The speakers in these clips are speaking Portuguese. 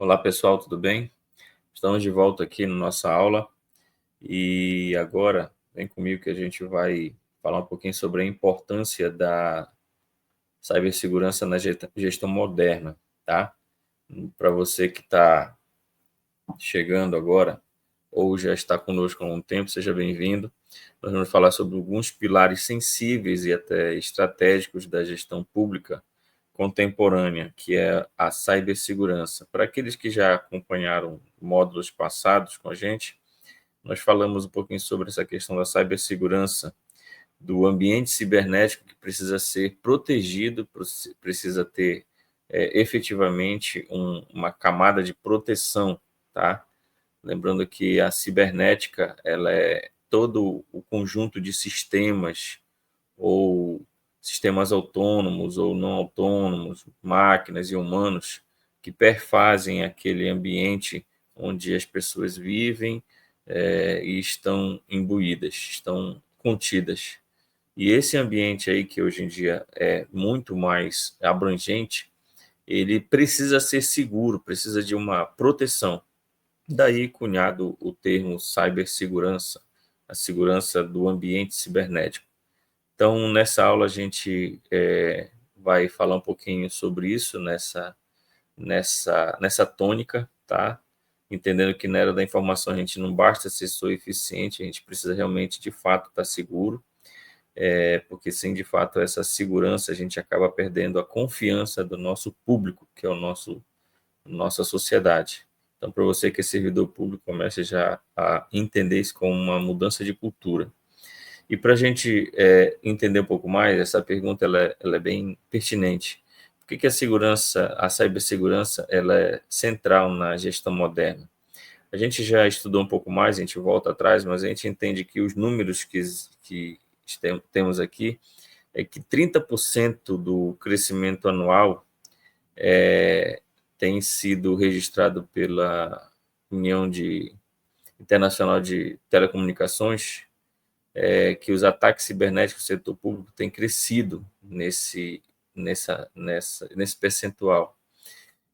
Olá pessoal, tudo bem? Estamos de volta aqui na nossa aula e agora vem comigo que a gente vai falar um pouquinho sobre a importância da cibersegurança na gestão moderna, tá? Para você que está chegando agora ou já está conosco há um tempo, seja bem-vindo. Nós vamos falar sobre alguns pilares sensíveis e até estratégicos da gestão pública contemporânea, que é a cibersegurança. Para aqueles que já acompanharam módulos passados com a gente, nós falamos um pouquinho sobre essa questão da cibersegurança, do ambiente cibernético que precisa ser protegido, precisa ter efetivamente uma camada de proteção, tá? Lembrando que a cibernética ela é todo o conjunto de sistemas ou sistemas autônomos ou não autônomos, máquinas e humanos que perfazem aquele ambiente onde as pessoas vivem e estão imbuídas, estão contidas. E esse ambiente aí, que hoje em dia é muito mais abrangente, ele precisa ser seguro, precisa de uma proteção. Daí cunhado o termo cibersegurança, a segurança do ambiente cibernético. Então, nessa aula a gente vai falar um pouquinho sobre isso, nessa tônica, tá? Entendendo que na era da informação a gente não basta ser só eficiente, a gente precisa realmente, de fato, estar seguro, porque sem, de fato, essa segurança a gente acaba perdendo a confiança do nosso público, que é nossa sociedade. Então, para você que é servidor público, comece já a entender isso como uma mudança de cultura. E para a gente entender um pouco mais, essa pergunta ela é bem pertinente. Por que a segurança, a cibersegurança, ela é central na gestão moderna? A gente já estudou um pouco mais, a gente volta atrás, mas a gente entende que os números que temos aqui é que 30% do crescimento anual tem sido registrado pela Internacional de Telecomunicações, que os ataques cibernéticos do setor público têm crescido nesse percentual.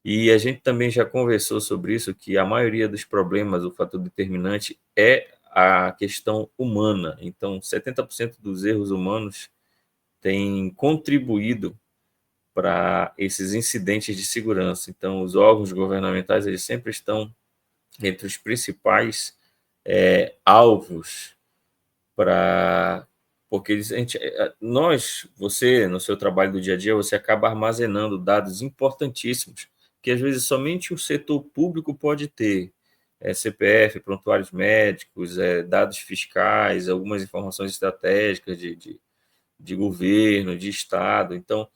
E a gente também já conversou sobre isso, que a maioria dos problemas, o fator determinante é a questão humana. Então, 70% dos erros humanos têm contribuído para esses incidentes de segurança. Então, os órgãos governamentais eles sempre estão entre os principais alvos para porque você no seu trabalho do dia a dia, você acaba armazenando dados importantíssimos que às vezes somente o setor público pode ter, CPF, prontuários médicos, dados fiscais, algumas informações estratégicas de governo, de estado. Então,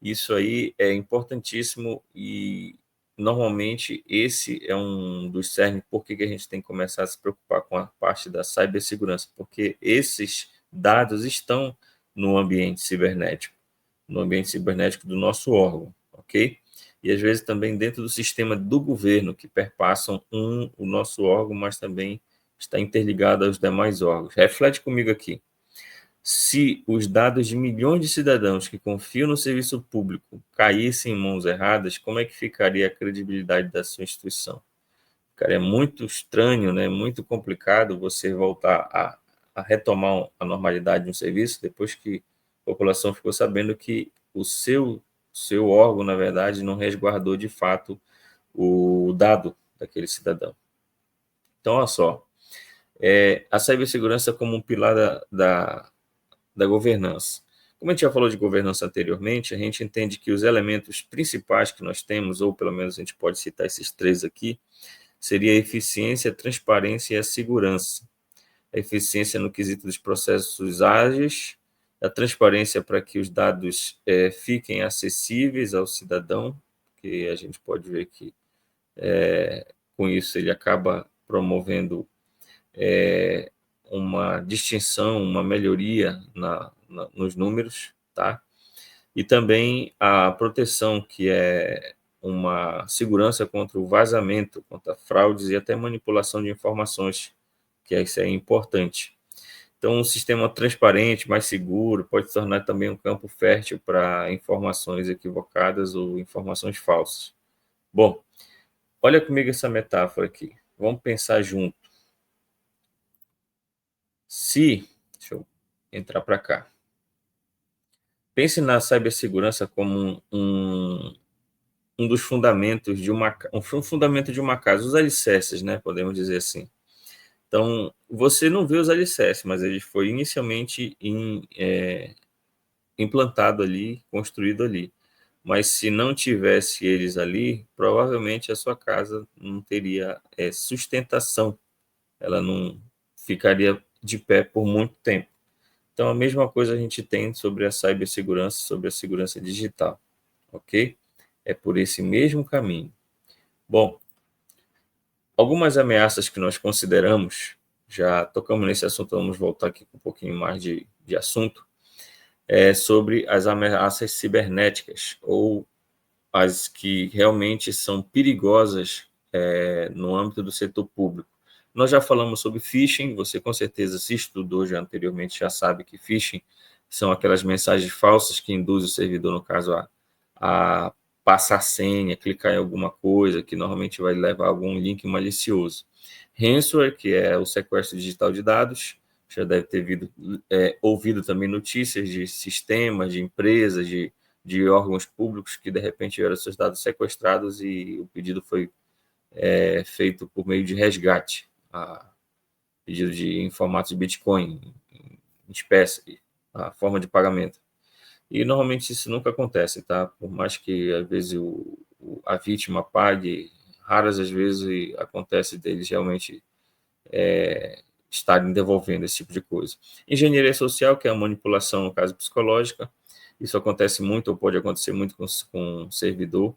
isso aí é importantíssimo e normalmente esse é um dos cernes por que a gente tem que começar a se preocupar com a parte da cibersegurança, porque esses dados estão no ambiente cibernético do nosso órgão, ok? E às vezes também dentro do sistema do governo, que perpassam o nosso órgão, mas também está interligado aos demais órgãos. Reflete comigo aqui. Se os dados de milhões de cidadãos que confiam no serviço público caíssem em mãos erradas, como é que ficaria a credibilidade da sua instituição? Ficaria muito estranho, né? Muito complicado você voltar a retomar a normalidade de um serviço depois que a população ficou sabendo que o seu órgão, na verdade, não resguardou de fato o dado daquele cidadão. Então, olha só, a cibersegurança como um pilar da governança. Como a gente já falou de governança anteriormente, a gente entende que os elementos principais que nós temos, ou pelo menos a gente pode citar esses três aqui, seria a eficiência, a transparência e a segurança. A eficiência no quesito dos processos ágeis, a transparência para que os dados fiquem acessíveis ao cidadão, que a gente pode ver que com isso ele acaba promovendo uma distinção, uma melhoria nos números, tá? E também a proteção, que é uma segurança contra o vazamento, contra fraudes e até manipulação de informações, que isso é importante. Então, um sistema transparente, mais seguro, pode se tornar também um campo fértil para informações equivocadas ou informações falsas. Bom, Olha comigo essa metáfora aqui. Vamos pensar junto. Deixa eu entrar para cá. Pense na cibersegurança como um dos fundamentos de um fundamento de uma casa, os alicerces, né? Podemos dizer assim. Então, você não vê os alicerces, mas ele foi inicialmente implantado ali, construído ali. Mas se não tivesse eles ali, provavelmente a sua casa não teria sustentação, ela não ficaria de pé por muito tempo. Então, a mesma coisa a gente tem sobre a cibersegurança, sobre a segurança digital, ok? É por esse mesmo caminho. Bom, algumas ameaças que nós consideramos, já tocamos nesse assunto, vamos voltar aqui com um pouquinho mais de assunto, sobre as ameaças cibernéticas, ou as que realmente são perigosas no âmbito do setor público. Nós já falamos sobre phishing, você com certeza se estudou já anteriormente, já sabe que phishing são aquelas mensagens falsas que induzem o servidor, no caso, a passar senha, clicar em alguma coisa, que normalmente vai levar a algum link malicioso. Ransomware, que é o sequestro digital de dados, já deve ter ouvido também notícias de sistemas, de empresas, de órgãos públicos que, de repente, tiveram seus dados sequestrados e o pedido foi feito por meio de resgate, pedido em formato de Bitcoin, em espécie, a forma de pagamento. E normalmente isso nunca acontece, tá? Por mais que às vezes a vítima pague, raras as vezes acontece deles realmente estarem devolvendo esse tipo de coisa. Engenharia social, que é a manipulação, no caso psicológica, isso acontece muito, ou pode acontecer muito com o servidor,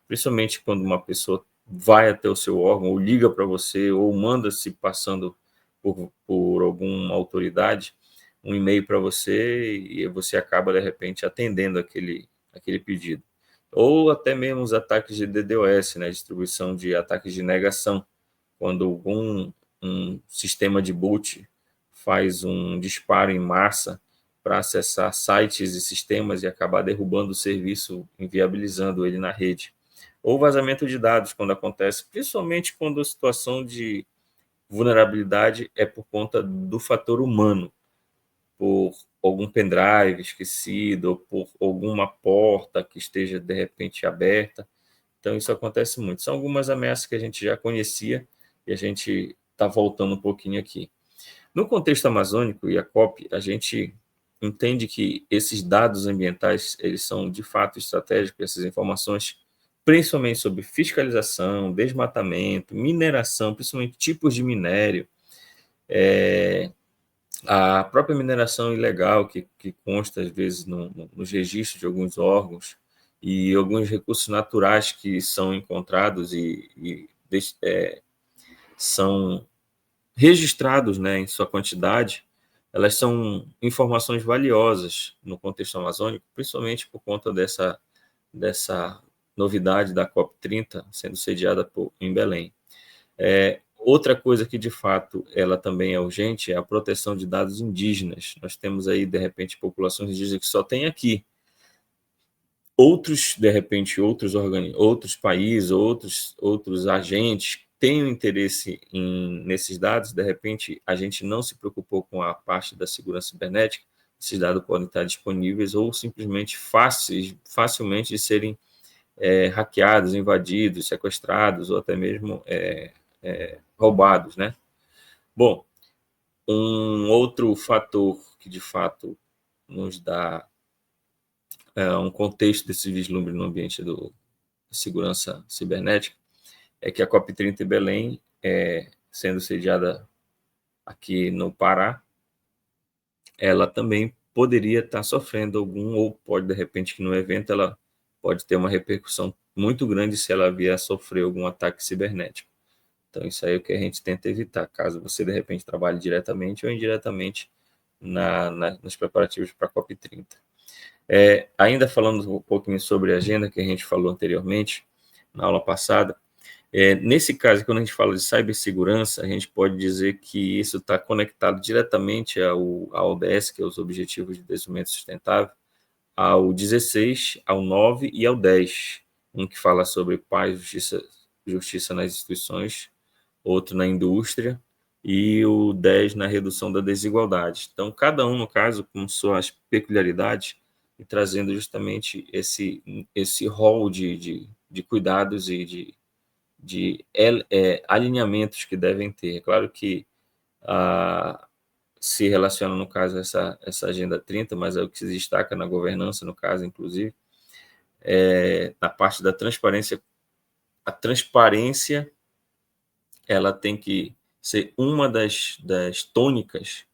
principalmente quando uma pessoa vai até o seu órgão, ou liga para você, ou manda se passando por alguma autoridade, um e-mail para você, e você acaba, de repente, atendendo aquele pedido. Ou até mesmo os ataques de DDoS, né, distribuição de ataques de negação, quando um sistema de boot faz um disparo em massa para acessar sites e sistemas e acabar derrubando o serviço, inviabilizando ele na rede. Ou vazamento de dados, quando acontece, principalmente quando a situação de vulnerabilidade é por conta do fator humano, por algum pendrive esquecido, ou por alguma porta que esteja de repente aberta. Então, isso acontece muito. São algumas ameaças que a gente já conhecia e a gente está voltando um pouquinho aqui. No contexto amazônico e a COP, a gente entende que esses dados ambientais, eles são de fato estratégicos, essas informações, principalmente sobre fiscalização, desmatamento, mineração, principalmente tipos de minério, a própria mineração ilegal que consta, às vezes, nos registros de alguns órgãos, e alguns recursos naturais que são encontrados e são registrados, né, em sua quantidade, elas são informações valiosas no contexto amazônico, principalmente por conta dessa novidade da COP30 sendo sediada em Belém. Outra coisa que, de fato, ela também é urgente é a proteção de dados indígenas. Nós temos aí, de repente, populações indígenas que só tem aqui. Outros, de repente, outros países, outros agentes têm um interesse nesses dados, de repente, a gente não se preocupou com a parte da segurança cibernética, esses dados podem estar disponíveis ou simplesmente facilmente de serem hackeados, invadidos, sequestrados ou até mesmo roubados, né? Bom, um outro fator que de fato nos dá um contexto desse vislumbre no ambiente da segurança cibernética é que a COP30 em Belém, sendo sediada aqui no Pará, ela também poderia estar sofrendo ou pode, de repente, que no evento ela pode ter uma repercussão muito grande se ela vier a sofrer algum ataque cibernético. Então, isso aí é o que a gente tenta evitar, caso você, de repente, trabalhe diretamente ou indiretamente nos preparativos para a COP30. Ainda falando um pouquinho sobre a agenda que a gente falou anteriormente, na aula passada, nesse caso, quando a gente fala de cibersegurança, a gente pode dizer que isso está conectado diretamente ao ODS, que é os Objetivos de Desenvolvimento Sustentável, ao 16, ao 9 e ao 10, um que fala sobre paz, justiça justiça nas instituições, outro na indústria, e o 10 na redução da desigualdade. Então, cada um, no caso, com suas peculiaridades, e trazendo justamente esse rol de cuidados e de alinhamentos que devem ter. É claro que se relaciona, no caso, essa Agenda 30, mas é o que se destaca na governança, no caso, inclusive, na parte da transparência. A transparência ela tem que ser uma das tônicas,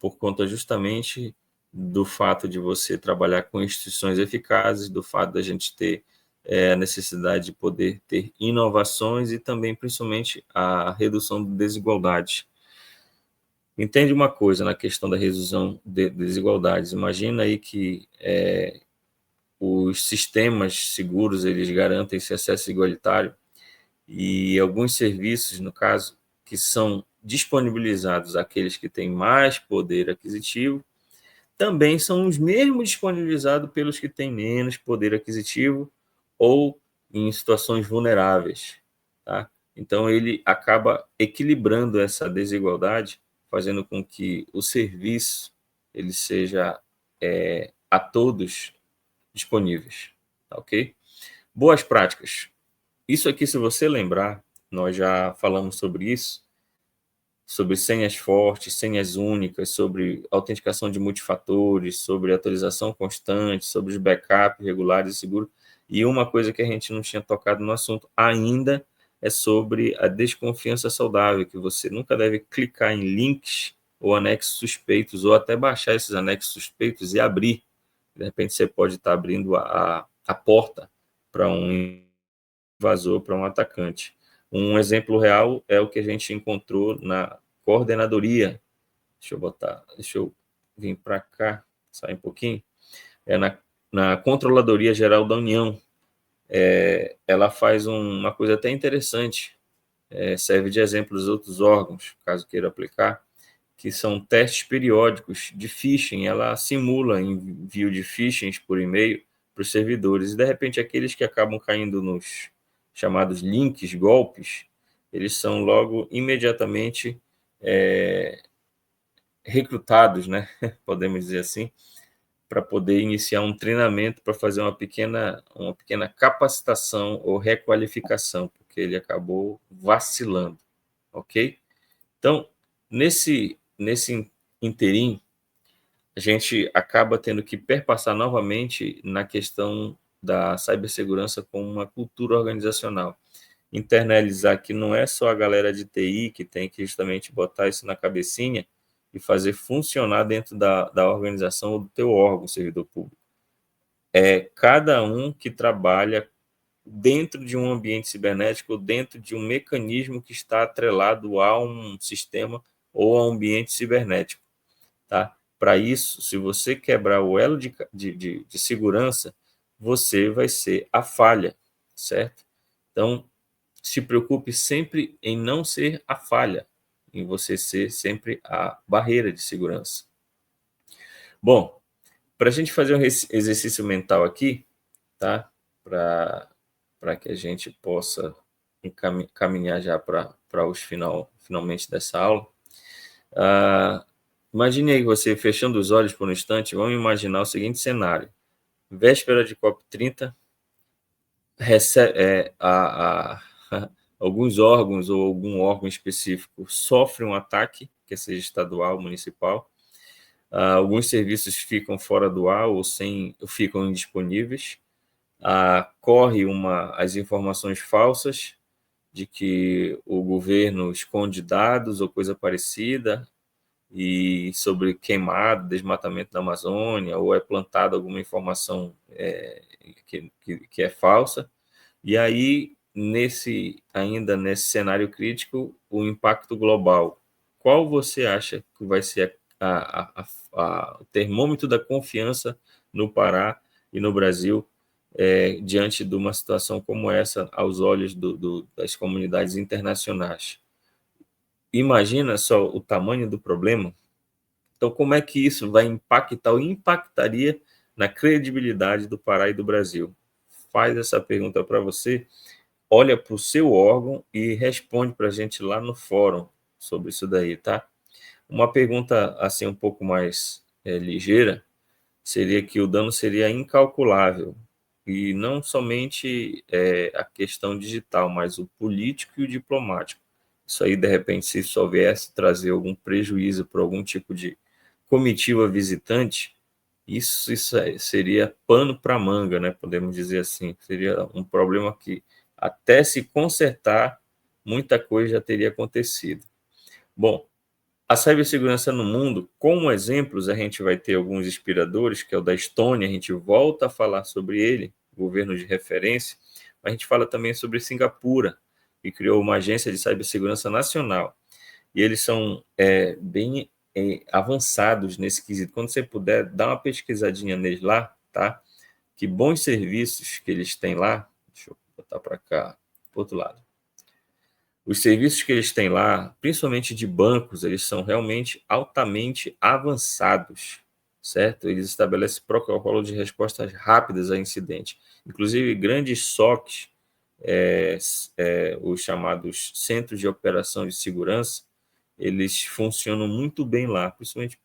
por conta justamente do fato de você trabalhar com instituições eficazes, do fato da gente ter a necessidade de poder ter inovações e também, principalmente, a redução de desigualdades. Entende uma coisa na questão da redução de desigualdades. Imagina aí que os sistemas seguros eles garantem esse acesso igualitário e alguns serviços, no caso, que são disponibilizados àqueles que têm mais poder aquisitivo, também são os mesmos disponibilizados pelos que têm menos poder aquisitivo ou em situações vulneráveis, tá? Então, ele acaba equilibrando essa desigualdade, fazendo com que o serviço ele seja a todos disponíveis, tá, ok? Boas práticas. Isso aqui, se você lembrar, nós já falamos sobre isso, sobre senhas fortes, senhas únicas, sobre autenticação de multifatores, sobre atualização constante, sobre os backups regulares e seguros. E uma coisa que a gente não tinha tocado no assunto ainda é sobre a desconfiança saudável, que você nunca deve clicar em links ou anexos suspeitos, ou até baixar esses anexos suspeitos e abrir. De repente você pode estar abrindo a porta para um invasor, para um atacante. Um exemplo real é o que a gente encontrou na coordenadoria. Deixa eu vir para cá, sair um pouquinho. Na Controladoria Geral da União. Ela faz uma coisa até interessante, serve de exemplo aos outros órgãos, caso queira aplicar, que são testes periódicos de phishing. Ela simula envio de phishing por e-mail para os servidores, e de repente aqueles que acabam caindo nos chamados links, golpes, eles são logo imediatamente recrutados, né? Podemos dizer assim, para poder iniciar um treinamento, para fazer uma pequena capacitação ou requalificação, porque ele acabou vacilando, ok? Então, nesse interim, a gente acaba tendo que perpassar novamente na questão da cibersegurança como uma cultura organizacional. Internalizar que não é só a galera de TI que tem que justamente botar isso na cabecinha e fazer funcionar dentro da organização ou do teu órgão, servidor público. É cada um que trabalha dentro de um ambiente cibernético, dentro de um mecanismo que está atrelado a um sistema ou a um ambiente cibernético, tá? Para isso, se você quebrar o elo de segurança, você vai ser a falha, certo? Então, se preocupe sempre em não ser a falha, em você ser sempre a barreira de segurança. Bom, para a gente fazer um exercício mental aqui, tá? Para que a gente possa caminhar já para os finalmente dessa aula. Imagine aí você fechando os olhos por um instante. Vamos imaginar o seguinte cenário: véspera de COP30, alguns órgãos ou algum órgão específico sofre um ataque, que seja estadual, municipal. Alguns serviços ficam fora do ar ou ficam indisponíveis. Corre as informações falsas de que o governo esconde dados ou coisa parecida, e sobre queimado, desmatamento da Amazônia, ou é plantada alguma informação que é falsa. E aí, ainda nesse cenário crítico, o impacto global. Qual você acha que vai ser o termômetro da confiança no Pará e no Brasil diante de uma situação como essa, aos olhos das comunidades internacionais? Imagina só o tamanho do problema. Então, como é que isso vai impactar ou impactaria na credibilidade do Pará e do Brasil? Faz essa pergunta para você. olha para o seu órgão e responde para a gente lá no fórum sobre isso daí, tá? Uma pergunta assim um pouco mais ligeira seria que o dano seria incalculável, e não somente a questão digital, mas o político e o diplomático. Isso aí, de repente, se só viesse trazer algum prejuízo para algum tipo de comitiva visitante, isso seria pano para manga, né? Podemos dizer assim. Seria um problema que, até se consertar, muita coisa já teria acontecido. Bom, a cibersegurança no mundo, como exemplos, a gente vai ter alguns inspiradores, que é o da Estônia, a gente volta a falar sobre ele, governo de referência, mas a gente fala também sobre Singapura, que criou uma agência de cibersegurança nacional. E eles são bem avançados nesse quesito. Quando você puder, dá uma pesquisadinha neles lá, tá? Que bons serviços que eles têm lá. Deixa eu botar para cá, para o outro lado. Os serviços que eles têm lá, principalmente de bancos, eles são realmente altamente avançados, certo? Eles estabelecem protocolo de respostas rápidas a incidentes. Inclusive, grandes SOCs, os chamados Centros de Operação de Segurança, eles funcionam muito bem lá, principalmente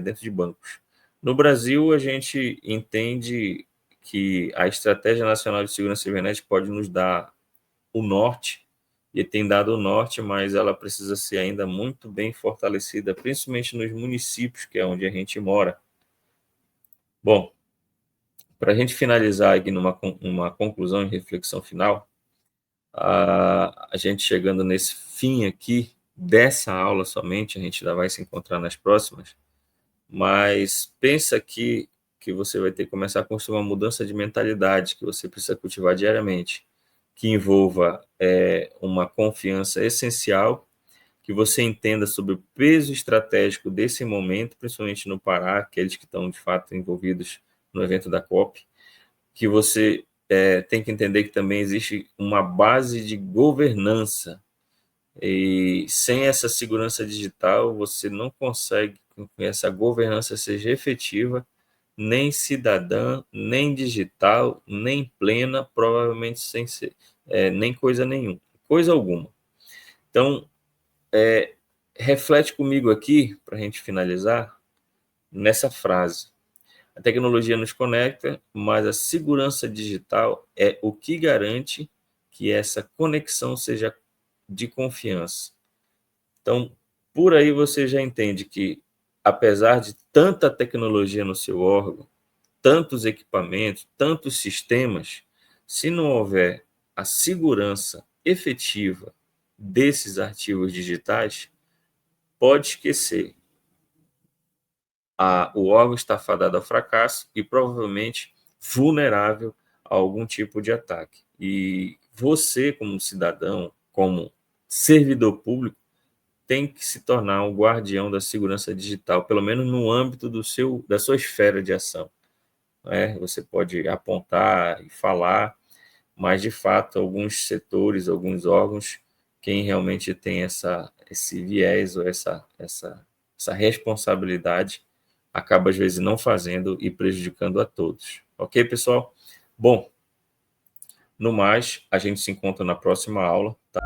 dentro de bancos. No Brasil, a gente entende que a Estratégia Nacional de Segurança Cibernética pode nos dar o norte, e tem dado o norte, mas ela precisa ser ainda muito bem fortalecida, principalmente nos municípios, que é onde a gente mora. Bom, para a gente finalizar aqui numa conclusão e reflexão final, a gente chegando nesse fim aqui dessa aula somente, a gente ainda vai se encontrar nas próximas, mas pensa que você vai ter que começar a construir uma mudança de mentalidade que você precisa cultivar diariamente, que envolva uma confiança essencial, que você entenda sobre o peso estratégico desse momento, principalmente no Pará, aqueles que estão de fato envolvidos no evento da COP, que você tem que entender que também existe uma base de governança, e sem essa segurança digital você não consegue que essa governança seja efetiva, nem cidadã, nem digital, nem plena, provavelmente sem ser nem coisa nenhuma, coisa alguma. Então, reflete comigo aqui, para a gente finalizar, nessa frase. A tecnologia nos conecta, mas a segurança digital é o que garante que essa conexão seja de confiança. Então, por aí você já entende que, apesar de tanta tecnologia no seu órgão, tantos equipamentos, tantos sistemas, se não houver a segurança efetiva desses arquivos digitais, pode esquecer. O órgão está fadado ao fracasso e provavelmente vulnerável a algum tipo de ataque. E você, como cidadão, como servidor público, tem que se tornar um guardião da segurança digital, pelo menos no âmbito da sua esfera de ação. Você pode apontar e falar, mas de fato alguns setores, alguns órgãos, quem realmente tem esse viés ou essa responsabilidade, acaba às vezes não fazendo e prejudicando a todos. Ok, pessoal? Bom, no mais, a gente se encontra na próxima aula. Tá?